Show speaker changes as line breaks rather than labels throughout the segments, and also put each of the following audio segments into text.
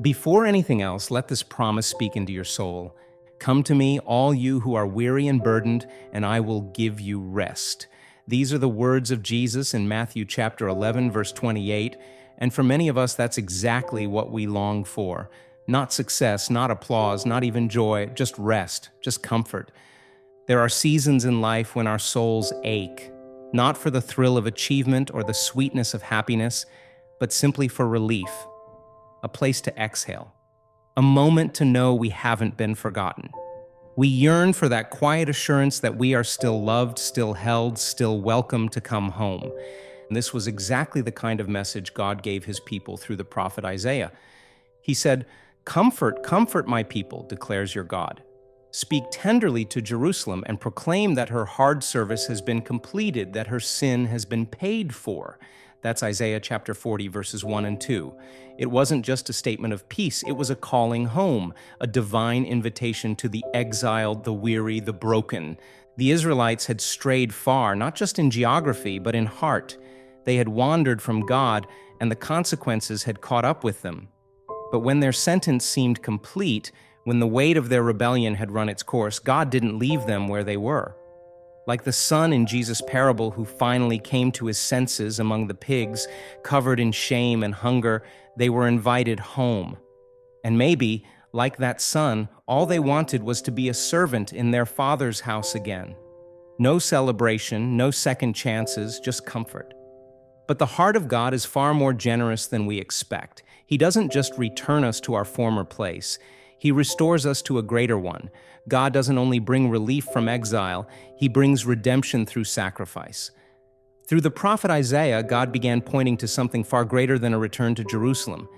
Before anything else, let this promise speak into your soul. Come to me, all you who are weary and burdened, and I will give you rest. These are the words of Jesus in Matthew chapter 11, verse 28, and for many of us, that's exactly what we long for. Not success, not applause, not even joy, just rest, just comfort. There are seasons in life when our souls ache, not for the thrill of achievement or the sweetness of happiness, but simply for relief, a place to exhale, a moment to know we haven't been forgotten. We yearn for that quiet assurance that we are still loved, still held, still welcome to come home. And this was exactly the kind of message God gave his people through the prophet Isaiah. He said, "Comfort, comfort my people, declares your God. Speak tenderly to Jerusalem and proclaim that her hard service has been completed, that her sin has been paid for." That's Isaiah chapter 40, verses 1 and 2. It wasn't just a statement of peace, it was a calling home, a divine invitation to the exiled, the weary, the broken. The Israelites had strayed far, not just in geography, but in heart. They had wandered from God, and the consequences had caught up with them. But when their sentence seemed complete, when the weight of their rebellion had run its course, God didn't leave them where they were. Like the son in Jesus' parable who finally came to his senses among the pigs, covered in shame and hunger, they were invited home. And maybe, like that son, all they wanted was to be a servant in their father's house again. No celebration, no second chances, just comfort. But the heart of God is far more generous than we expect. He doesn't just return us to our former place. He restores us to a greater one. God doesn't only bring relief from exile, he brings redemption through sacrifice. Through the prophet Isaiah, God began pointing to something far greater than a return to Jerusalem.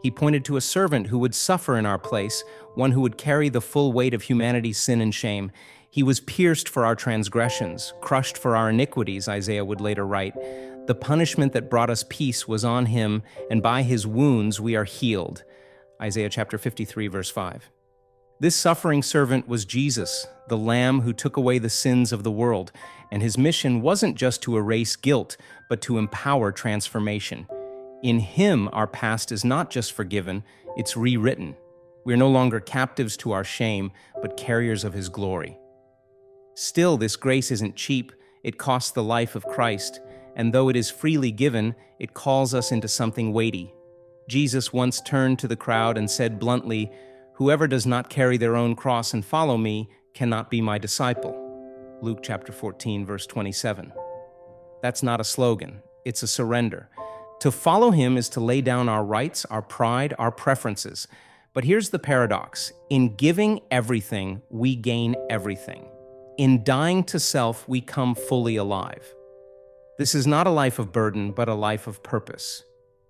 He pointed to a servant who would suffer in our place, one who would carry the full weight of humanity's sin and shame. He was pierced for our transgressions, crushed for our iniquities, Isaiah would later write. The punishment that brought us peace was on him, and by his wounds we are healed. Isaiah chapter 53, verse 5. This suffering servant was Jesus, the Lamb who took away the sins of the world, and his mission wasn't just to erase guilt, but to empower transformation. In him, our past is not just forgiven, it's rewritten. We are no longer captives to our shame, but carriers of his glory. Still, this grace isn't cheap. It costs the life of Christ, and though it is freely given, it calls us into something weighty. Jesus once turned to the crowd and said bluntly, "Whoever does not carry their own cross and follow me cannot be my disciple." Luke chapter 14, verse 27. That's not a slogan, it's a surrender. To follow him is to lay down our rights, our pride, our preferences. But here's the paradox. In giving everything, we gain everything. In dying to self, we come fully alive. This is not a life of burden, but a life of purpose.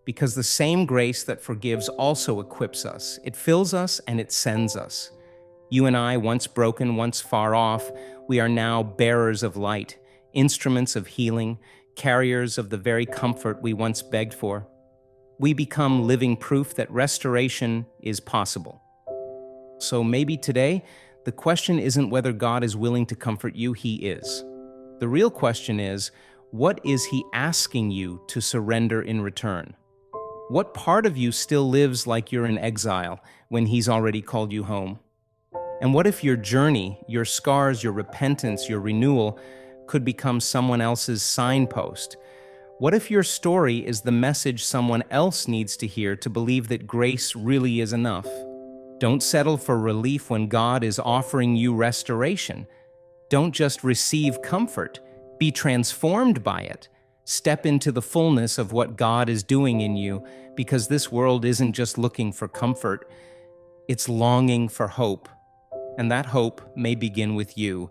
Because the same grace that forgives also equips us. It fills us and it sends us. You and I, once broken, once far off, we are now bearers of light, instruments of healing, carriers of the very comfort we once begged for. We become living proof that restoration is possible. So maybe today, the question isn't whether God is willing to comfort you, he is. The real question is, what is he asking you to surrender in return? What part of you still lives like you're in exile when he's already called you home? And what if your journey, your scars, your repentance, your renewal could become someone else's signpost? What if your story is the message someone else needs to hear to believe that grace really is enough? Don't settle for relief when God is offering you restoration. Don't just receive comfort. Be transformed by it. Step into the fullness of what God is doing in you, because this world isn't just looking for comfort, it's longing for hope. And that hope may begin with you.